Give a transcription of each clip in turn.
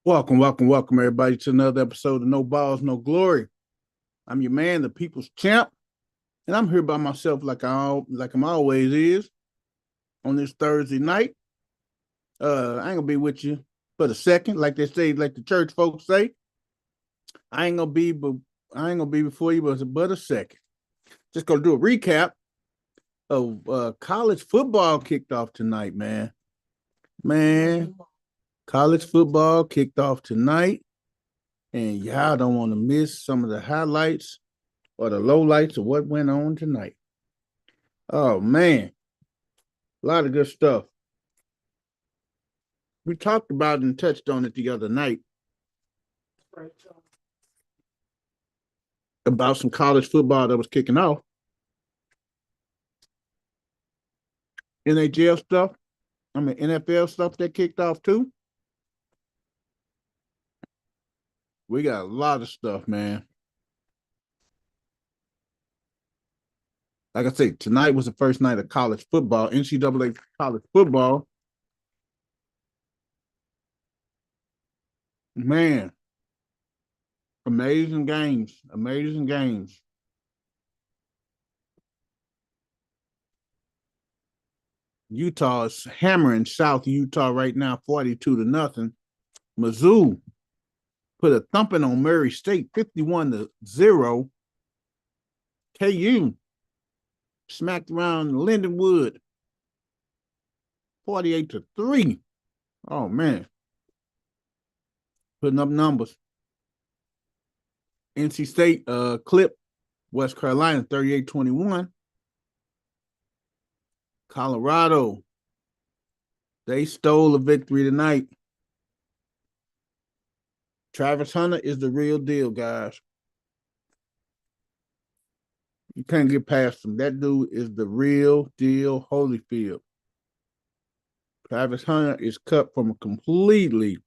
Welcome, everybody, to another episode of No Balls, No Glory. I'm your man, the People's Champ, and I'm here by myself like I'm always is on this Thursday night. I ain't gonna be with you for the second, like they say, like the church folks say. I ain't gonna be, but I ain't gonna be before you, but a second. Just gonna do a recap of college football kicked off tonight, man. Man, college football kicked off tonight, and y'all don't want to miss some of the highlights or the lowlights of what went on tonight. Oh man, a lot of good stuff. We talked about and touched on it the other night about some college football that was kicking off. NHL stuff, NFL stuff that kicked off too. We got a lot of stuff, man. Like I say, tonight was the first night of college football, NCAA college football. Man, amazing games, amazing games. Utah is hammering South Utah right now, 42-0. Mizzou put a thumping on Murray State, 51-0. KU smacked around Lindenwood, 48-3. Oh man, putting up numbers. NC State clip West Carolina 38-21. Colorado, they stole a victory tonight. Travis Hunter is the real deal, guys. You can't get past him. That dude is the real deal, Holyfield. Travis Hunter is cut from a completely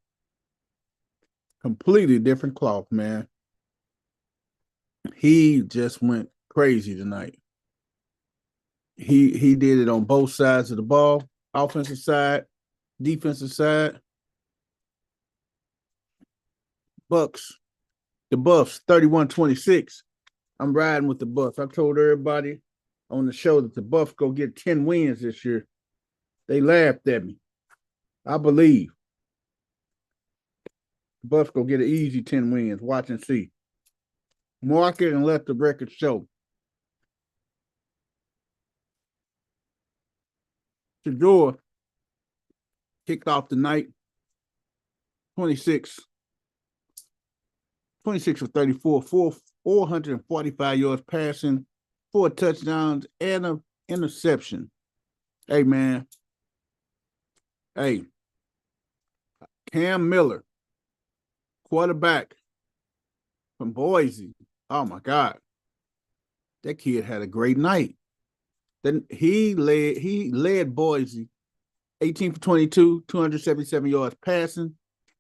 different cloth, man. He just went crazy tonight. He did it on both sides of the ball, offensive side, defensive side. The Buffs, 31-26. I'm riding with the Buffs. I told everybody on the show that the Buffs go get 10 wins this year. They laughed at me. I believe. The Buffs go get an easy 10 wins. Watch and see. Mark it and let the record show. Shedeur kicked off the night 26 for 34, 445 yards passing, 4 touchdowns, and an interception. Hey, man. Hey, Cam Miller, quarterback from Boise. Oh, my God. That kid had a great night. Then he led Boise 18 for 22, 277 yards passing.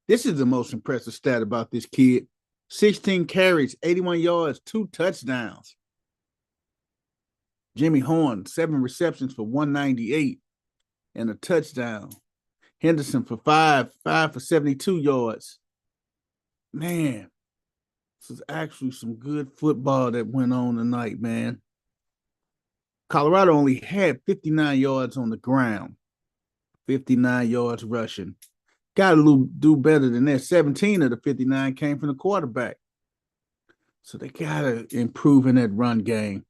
This is the most impressive stat about this kid. 16 carries, 81 yards, 2 touchdowns. Jimmy Horn, 7 receptions for 198 and a touchdown. Henderson for 5 for 72 yards. Man, this is actually some good football that went on tonight, man. Colorado only had 59 yards on the ground, 59 yards rushing. Got to do better than that. 17 of the 59 came from the quarterback. So they got to improve in that run game.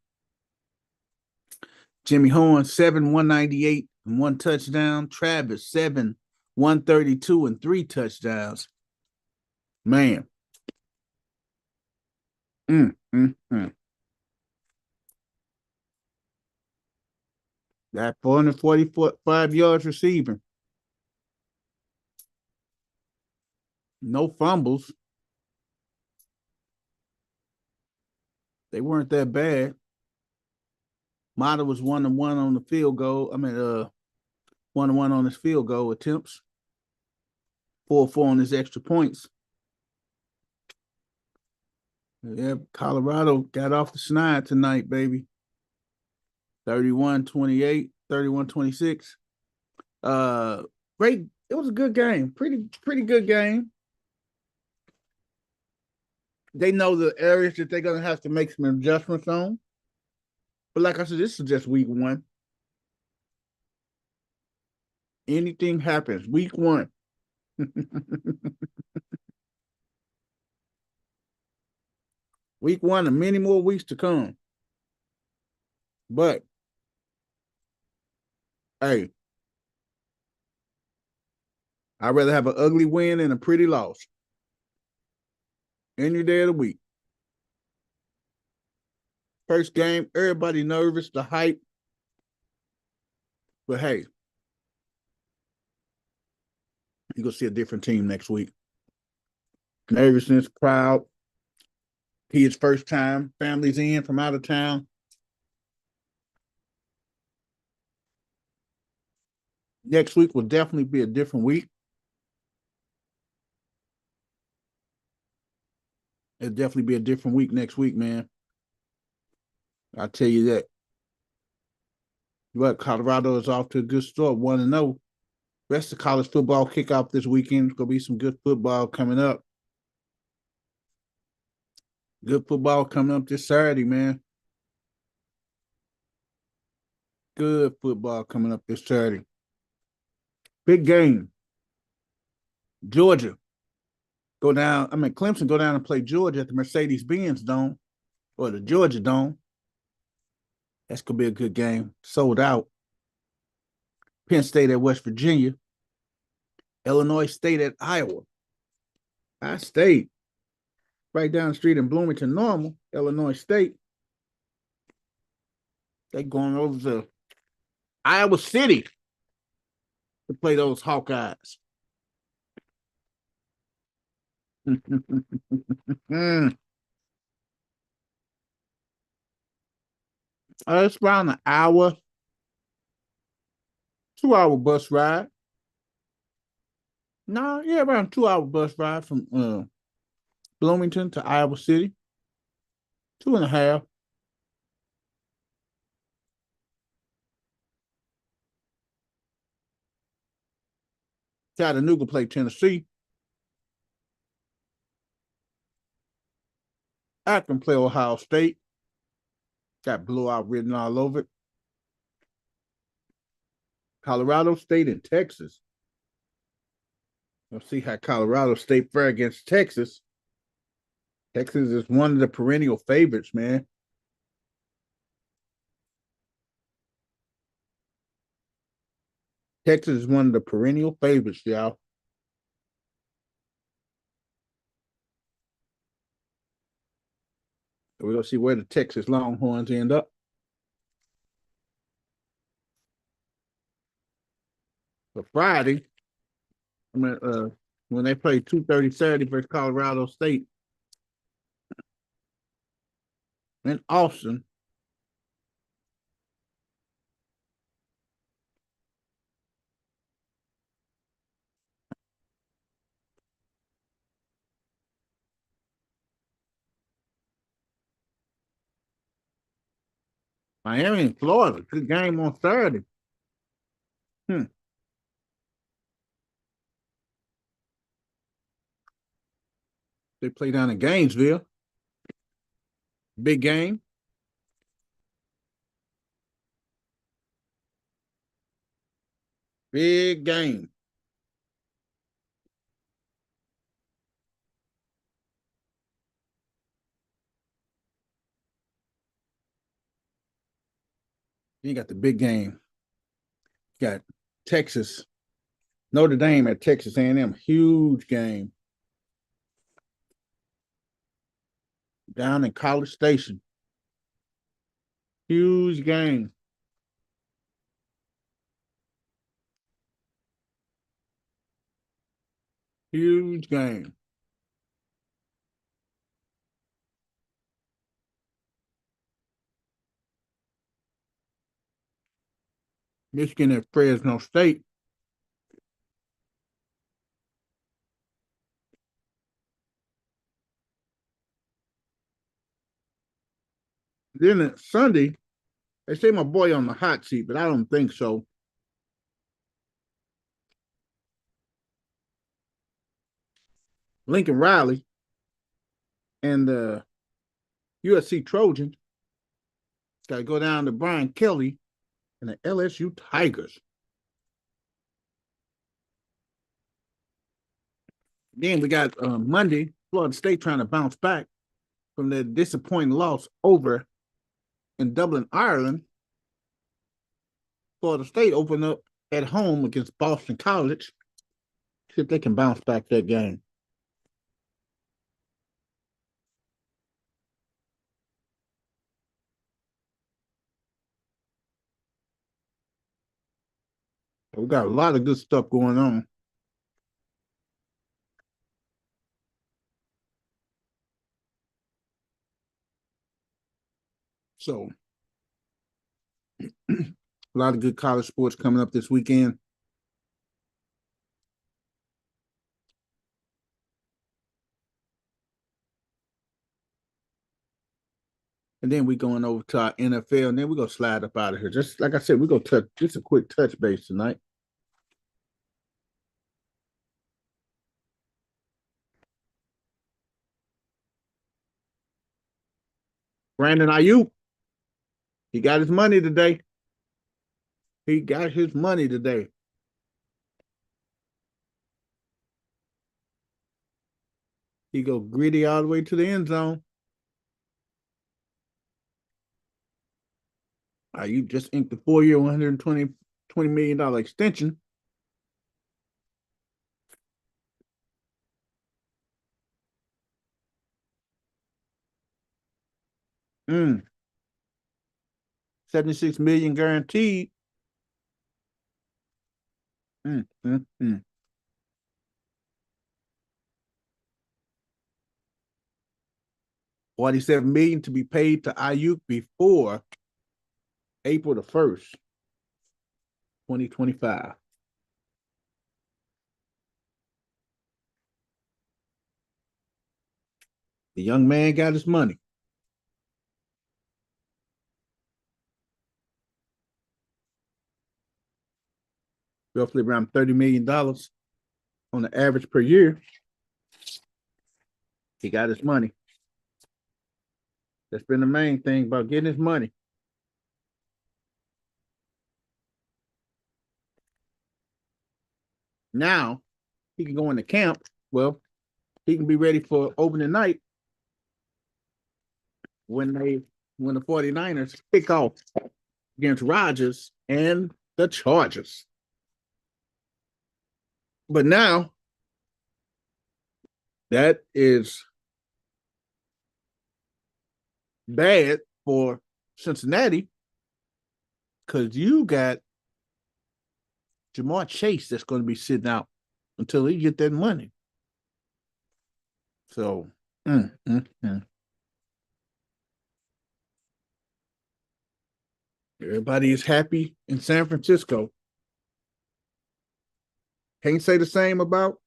Jimmy Horn, 7, 198 and 1 touchdown. Travis, 7, 132 and 3 touchdowns. Man. That 445 yards receiving. No fumbles. They weren't that bad. Mata was 1-1 on the field goal. 1-1 on his field goal attempts. 4-4 on his extra points. Yeah, Colorado got off the snide tonight, baby. 31-28, 31-26. Great. It was a good game. Pretty good game. They know the areas that they're gonna have to make some adjustments on. But like I said, this is just week one. Anything happens week one. Week one and many more weeks to come. But hey, I'd rather have an ugly win than a pretty loss any day of the week. First game, everybody nervous, the hype. But hey, you're gonna see a different team next week. Nervousness, crowd, kids' first time, families in from out of town. Next week will definitely be a different week. It'll definitely be a different week next week, man. I'll tell you that. But Colorado is off to a good start, 1-0. Rest of college football kickoff this weekend. There's gonna be some good football coming up. Good football coming up this Saturday, man. Good football coming up this Saturday. Big game. Georgia go down. I mean, Clemson go down and play Georgia at the Mercedes-Benz Dome or the Georgia Dome. That's gonna be a good game. Sold out. Penn State at West Virginia. Illinois State at Iowa. I State right down the street in Bloomington Normal, Illinois State. They going over to Iowa City to play those Hawkeyes. It's around an hour, 2 hour bus ride. No, yeah, around 2 hour bus ride from Bloomington to Iowa City. 2.5. Chattanooga play Tennessee. Akron play Ohio State. Got blowout written all over it. Colorado State and Texas. We'll see how Colorado State fare against Texas. Texas is one of the perennial favorites, man. Texas is one of the perennial favorites, y'all. We're gonna see where the Texas Longhorns end up. For Friday, I mean, when they play 2:30 Saturday versus Colorado State in Austin. Miami and Florida. Good game on Saturday. Hmm. They play down in Gainesville. Big game. Big game. You got the big game. You got Texas, Notre Dame at Texas A&M. Huge game. Down in College Station. Huge game. Huge game. Michigan at Fresno State. Then Sunday, they say my boy on the hot seat, but I don't think so. Lincoln Riley And the USC Trojans got to go down to Brian Kelly and the LSU Tigers. Then we got Monday, Florida State trying to bounce back from their disappointing loss over in Dublin, Ireland. Florida State opened up at home against Boston College. See if they can bounce back that game. We got a lot of good stuff going on. So a lot of good college sports coming up this weekend. And then we going over to our NFL, and then we're gonna slide up out of here. Just like I said, we're gonna touch just a quick touch base tonight. Brandon Ayuk, he got his money today. He got his money today. He go gritty all the way to the end zone. Ayuk just inked the 4-year, $120 million extension. Mm, 76 million guaranteed. 47 million to be paid to Ayuk before April the 1st, 2025. The young man got his money. Roughly around $30 million on the average per year. He got his money. That's been the main thing about getting his money. Now he can go into camp. Well, he can be ready for opening night when the 49ers kick off against Rodgers and the Chargers. But now that is bad for Cincinnati because you got Ja'Marr Chase that's going to be sitting out until he get that money. So, everybody is happy in San Francisco. Can't say the same about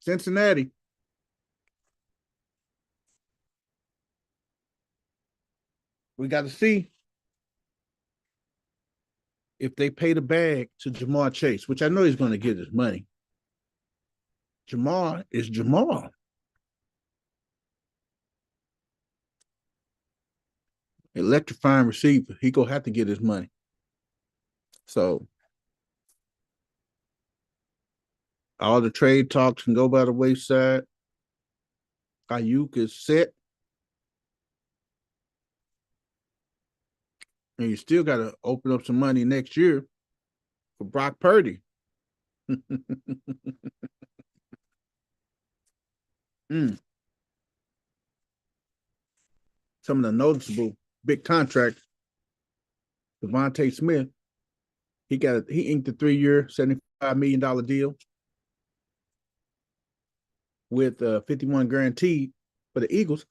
Cincinnati. We got to see if they pay the bag to Ja'Marr Chase, which I know he's going to get his money. Ja'Marr is Ja'Marr. Electrifying receiver. He gonna have to get his money. So all the trade talks can go by the wayside. Ayuk is set. And you still got to open up some money next year for Brock Purdy. mm. Some of the noticeable big contracts. Devontae Smith, he inked a 3-year, $75 million deal with 51 guaranteed for the Eagles.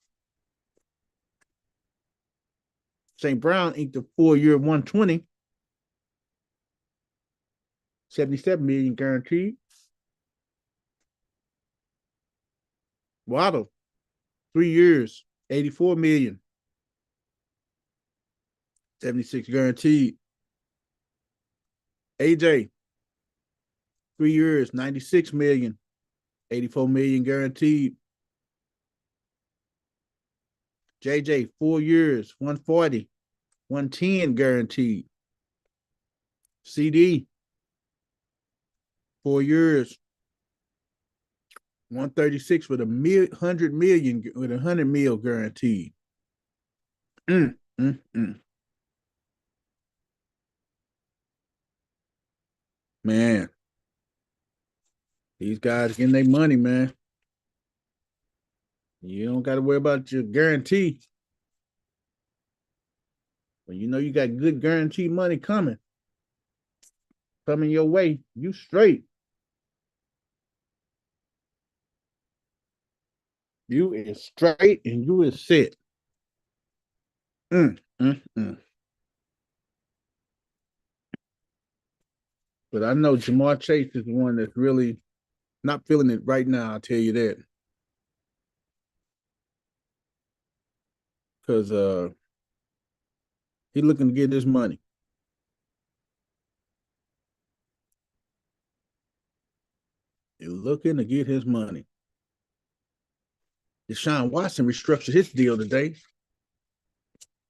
St. Brown inked a 4-year, 120, 77 million guaranteed. Waddle, 3 years, 84 million, 76 guaranteed. AJ, 3 years, 96 million, 84 million guaranteed. JJ, 4 years, 140, 110 guaranteed. CD, 4 years, 136 with 100 million with 100 mil guaranteed. Mm, mm, mm. Man, these guys getting their money, man. You don't got to worry about your guarantee. When you know you got good guaranteed money coming your way, you straight. You is straight and you is set. Mm, mm, mm. But I know Jamar Chase is the one that's really not feeling it right now. I'll tell you that because he's looking to get his money. He's looking to get his money. Deshaun Watson restructured his deal today.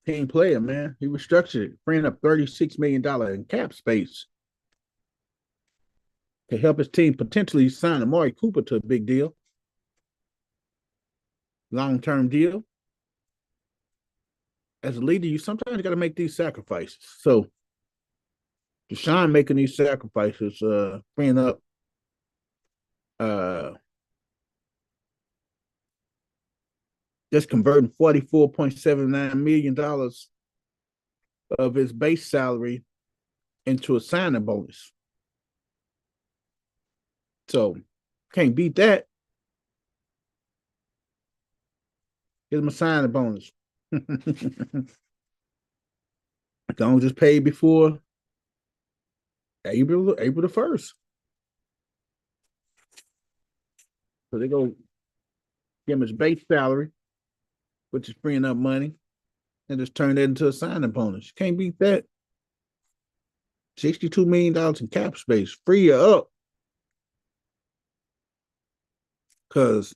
Team player, man. He restructured it, freeing up $36 million in cap space to help his team potentially sign Amari Cooper to a big deal, long-term deal. As a leader, you sometimes got to make these sacrifices. So Deshaun making these sacrifices, freeing up uh just converting $44.79 million of his base salary into a signing bonus. So can't beat that. Give him a signing bonus. Don't just pay before April the 1st. So they go give him his base salary, which is freeing up money, and just turn that into a signing bonus. Can't beat that. $62 million in cap space. Free you up. Because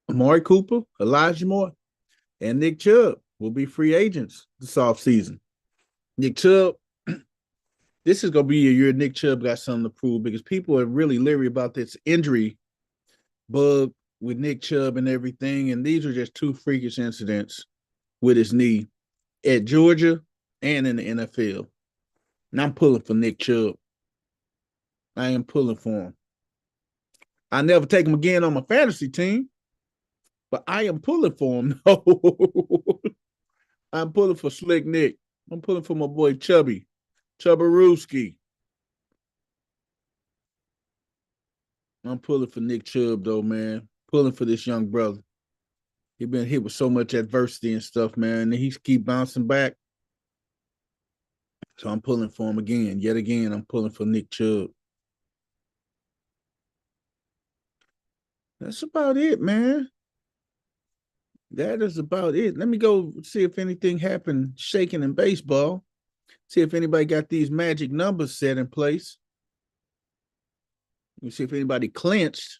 Amari Cooper, Elijah Moore, and Nick Chubb will be free agents this offseason. Nick Chubb, this is going to be a year Nick Chubb got something to prove because people are really leery about this injury bug with Nick Chubb and everything. And these are just two freakish incidents with his knee at Georgia and in the NFL. And I'm pulling for Nick Chubb. I am pulling for him. I never take him again on my fantasy team, but I am pulling for him. No, I'm pulling for Slick Nick. I'm pulling for my boy Chubbarooski. I'm pulling for Nick Chubb, though, man. Pulling for this young brother. He been hit with so much adversity and stuff, man. And he keep bouncing back. So I'm pulling for him again. Yet again, I'm pulling for Nick Chubb. That's about it, man. That is about it. Let me go see if anything happened shaking in baseball. See if anybody got these magic numbers set in place. Let me see if anybody clinch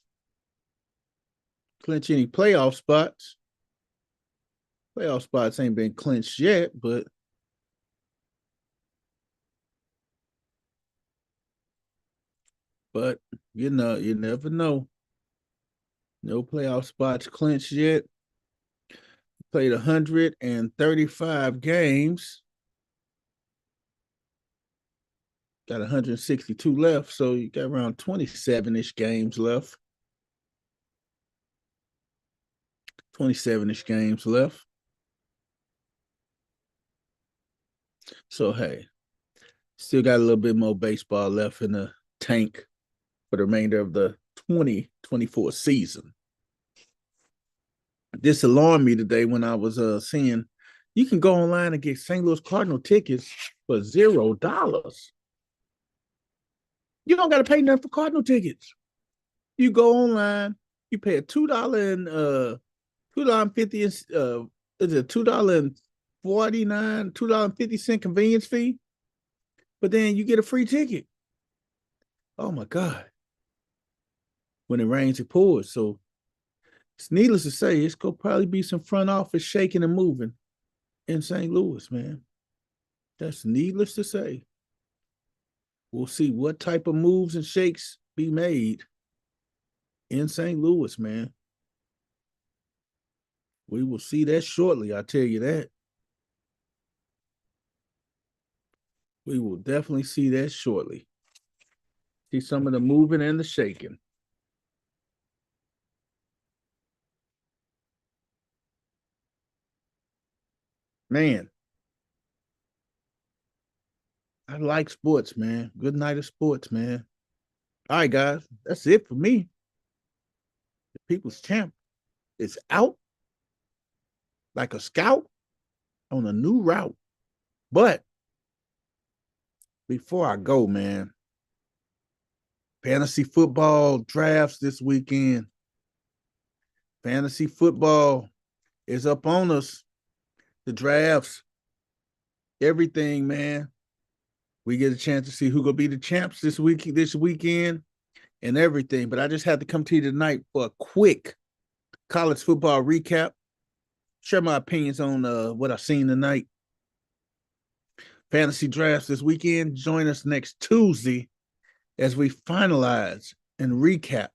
any playoff spots. Playoff spots ain't been clinched yet, but you know, you never know. No playoff spots clinched yet. Played 135 games. Got 162 left, so you got around 27-ish games left. 27-ish games left. So hey, still got a little bit more baseball left in the tank for the remainder of the 2024 season. This alarmed me today when I was seeing you can go online and get St. Louis Cardinal tickets for $0. You don't got to pay nothing for Cardinal tickets. You go online, you pay a $2 and $2.50 is it $2.49 convenience fee, but then you get a free ticket. Oh my God. When it rains, it pours. So It's needless to say, it's gonna probably be some front office shaking and moving in St. Louis, man. That's needless to say. We'll see what type of moves and shakes be made in St. Louis, man. We will see that shortly, I tell you that. We will definitely see that shortly. See some of the moving and the shaking. Man, I like sports, man. Good night of sports, man. All right, guys, that's it for me. The People's Champ is out like a scout on a new route. But before I go, man, fantasy football drafts this weekend. Fantasy football is up on us. The drafts, everything, man. We get a chance to see who gonna be the champs this weekend, and everything. But I just had to come to you tonight for a quick college football recap. Share my opinions on what I've seen tonight. Fantasy drafts this weekend. Join us next Tuesday as we finalize and recap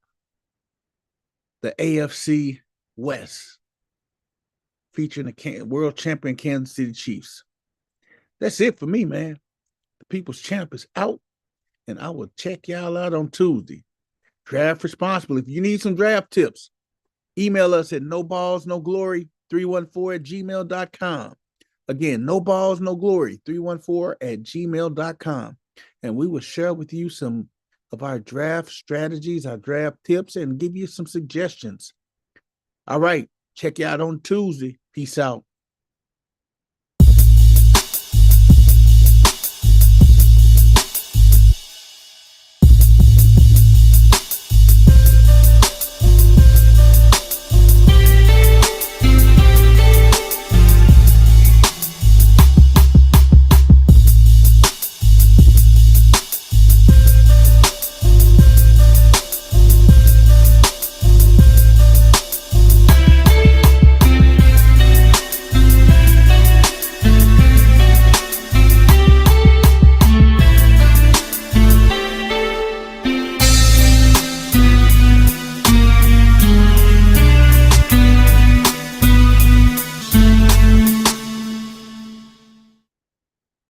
the AFC West, featuring the world champion Kansas City Chiefs. That's it for me, man. The People's Champ is out, and I will check y'all out on Tuesday. Draft responsibly. If you need some draft tips, email us at noballsnoglory314@gmail.com. Again, noballsnoglory314@gmail.com. And we will share with you some of our draft strategies, our draft tips, and give you some suggestions. All right. Check you out on Tuesday. Peace out.